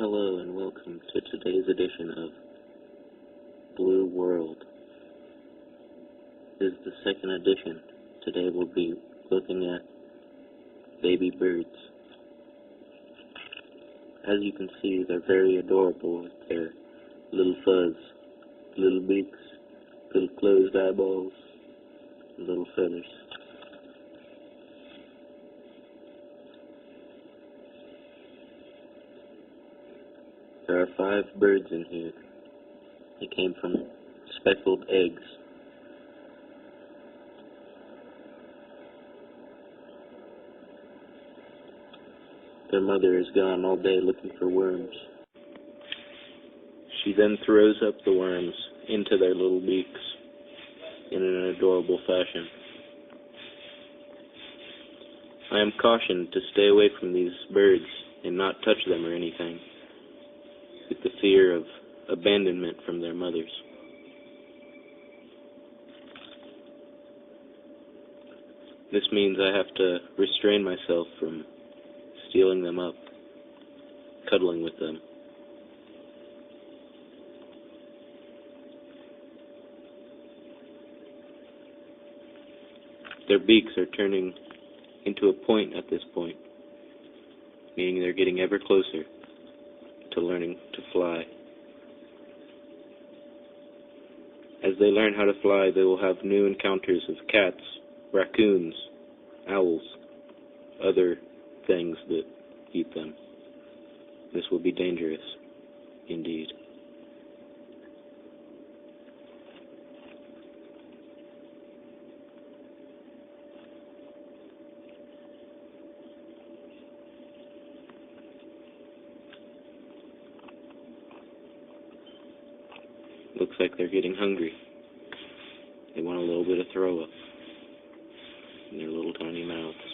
Hello and welcome to today's edition of Blue World. This is the second edition. Today we'll be looking at baby birds. As you can see, they're very adorable with their little fuzz, little beaks, little closed eyeballs, and little feathers. There are 5 birds in here. They came from speckled eggs. Their mother is gone all day looking for worms. She then throws up the worms into their little beaks in an adorable fashion. I am cautioned to stay away from these birds and not touch them or anything, with the fear of abandonment from their mothers. This means I have to restrain myself from stealing them up, cuddling with them. Their beaks are turning into a point at this point, meaning they're getting ever closer to learning to fly. As they learn how to fly, they will have new encounters of cats, raccoons, owls, other things that eat them. This will be dangerous, indeed. Looks like they're getting hungry. They want a little bit of throw up in their little tiny mouths.